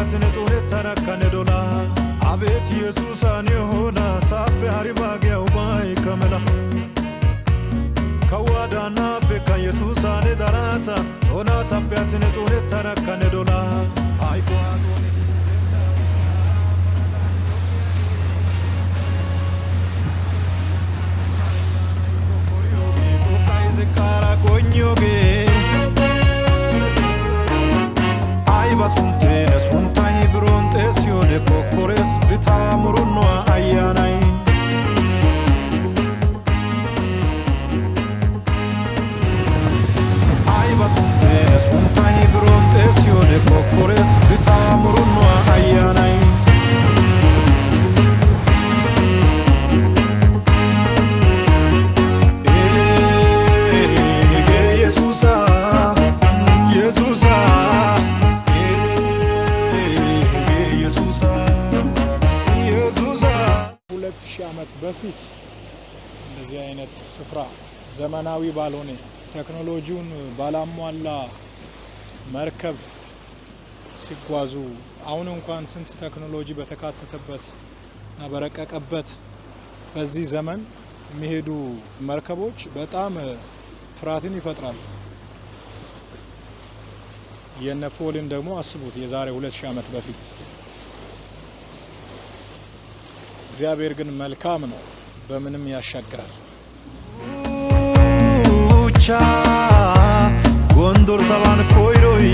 sapiatin tore tarakane dola avet Jesus ani hona tape haribage ubai kamela kawadana beka Jesus ani darasa ona sapiatin tore tarakane dola ay ko cara coño que ay basunte sunta ibronte sione kokores bitamurno ayanai ay basunte sunta ibronte sione kokores bitamurno ayanai ዓመት በፊት እንደዚህ አይነት ስፍራ ዘመናዊ ባልሆነ ቴክኖሎጂውን ባላሟላ መርከብ ሲጓዙ አሁን እንኳን ስንት ቴክኖሎጂ በተካተተበት እና በረቀቀበት በዚህ ዘመን የሚሄዱ መርከቦች በጣም ፍርሃትን ይፈጥራሉ። የነፖልን ደግሞ አስቡት የዛሬ 2000 ዓመት በፊት እግዚአብሔር ግን መልካም ነው በምንም ያሻግራል ቻ ጎንዶር ሰባን ኮይሮይ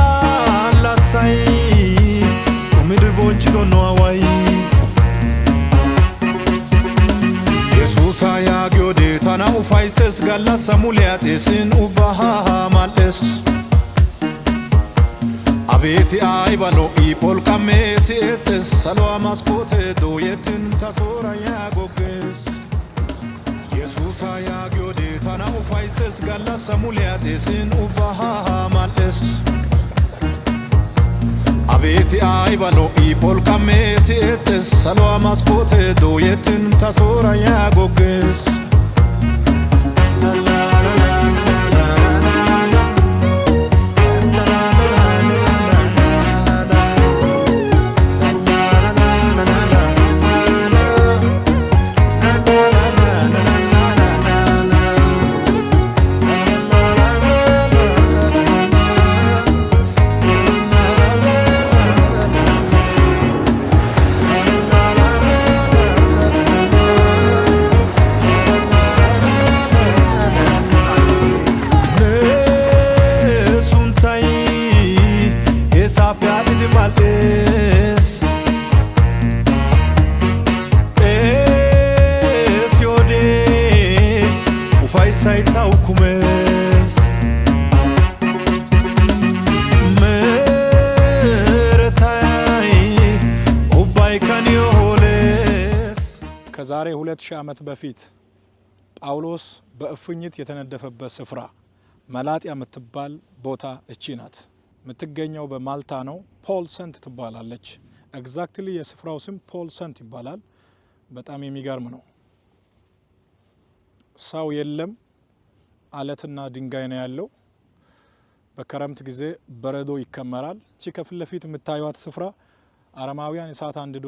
ጋላሳይ ምድር ቦንቺቶ ነው አዋይ ኢየሱስ ያጊዮዴ ታናው ፋይሰስ ጋላሳ ሙሊያቴስን ኡባሃ ማለስ Aveti ai valo I polkame sietes Saloa mascote doyetin tasora ya goges Jesus ya giode tana ufaises galla samuliates in ubaha males Aveti ai valo I polkame sietes Saloa mascote doyetin tasora ya goges ከዛሬ 2000 ዓመት በፊት ጳውሎስ በእፍኝት የተነደፈበት ስፍራ መላጥያ የምትባል ቦታ እቺ ናት። የምትገኘው በማልታ ነው። ፖልሰንት ትባላለች። ኤግዛክትሊ የስፍራው ስም ፖልሰንት ይባላል። በጣም የሚገርም ነው። ሰው የለም፣ አለትና ድንጋይ ነው ያለው። በክረምት ጊዜ በረዶ ይከመራል። እቺ ከፊት ለፊት የምታዩት ስፍራ አረማውያን እሳት አንድዶ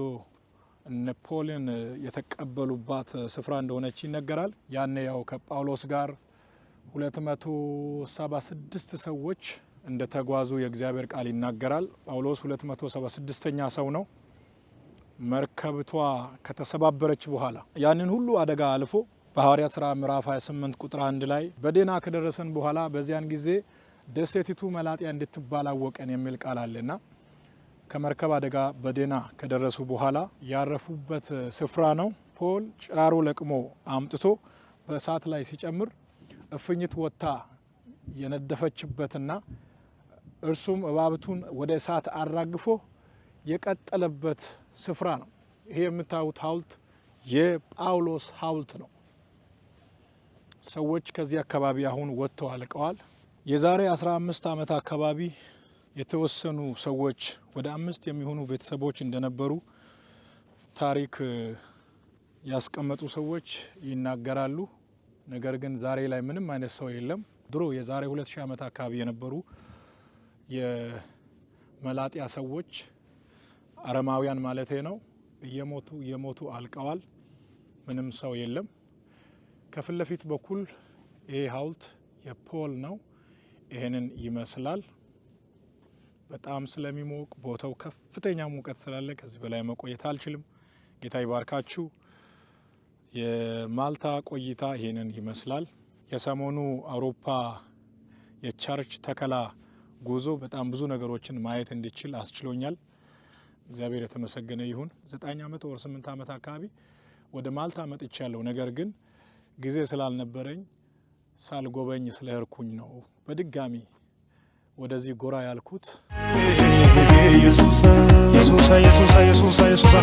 ፖልን የተቀበሉባት ስፍራ እንደሆነች ይነገራል። ያኔ ያው ከጳውሎስ ጋር 276 ሰዎች እንደተጓዙ የእግዚአብሔር ቃል ይናገራል። ጳውሎስ 276ኛ ሰው ነው። መርከብቷ ከተሰባበረች በኋላ ያንን ሁሉ አደጋ አልፎ በሐዋርያት ሥራ ምዕራፍ 28 ቁጥር 1 ላይ በዴና ከደረሰን በኋላ በዚያን ጊዜ ደሴቲቱ መላጥያ እንድትባል አወቀን የሚል ቃል አለና ከመርከብ አደጋ በዴና ከደረሱ በኋላ ያረፉበት ስፍራ ነው። ፖል ጭራሮ ለቅሞ አምጥቶ በእሳት ላይ ሲጨምር እፍኝት ወጣ የነደፈችበትና እርሱም እባብቱን ወደ እሳት አራግፎ የቀጠለበት ስፍራ ነው። ይሄ የምታዩት ሐውልት የጳውሎስ ሐውልት ነው። ሰዎች ከዚህ አካባቢ አሁን ወጥተው አልቀዋል። የዛሬ 15 ዓመት አካባቢ የተወሰኑ ሰዎች ወደ 5 የሚሆኑ ቤተሰቦች እንደነበሩ ታሪክ ያስቀመጡ ሰዎች ይናገራሉ። ነገር ግን ዛሬ ላይ ምንም አይነት ሰው የለም። ድሮ የዛሬ 2000 ዓመት አካባቢ የነበሩ የመላጢያ ሰዎች አረማውያን ማለት ነው እየሞቱ አልቀዋል። ምንም ሰው የለም። ከፊት ለፊት በኩል ይሄ ሐውልት የፖል ነው። ይሄንን ይመስላል። በጣም ስለሚሞቅ ቦታው ከፍተኛ ሙቀት ስላለ ከዚህ በላይ መቆየት አልችልም። ጌታ ይባርካችሁ። የማልታ ቆይታ ይሄንን ይመስላል። የሰሞኑ አውሮፓ የቸርች ተከላ ጉዞ በጣም ብዙ ነገሮችን ማየት እንዲችል አስችሎኛል። እግዚአብሔር የተመሰገነ ይሁን። 9 ዓመት ወር 8 ዓመት አካባቢ ወደ ማልታ መጥቻለሁ። ነገር ግን ጊዜ ስላልነበረኝ ሳልጎበኝ ስለሄድኩኝ ነው በድጋሚ ወደዚህ ጎራ ያልኩት። ኢየሱስ ኢየሱስ ኢየሱስ ኢየሱስ ኢየሱስ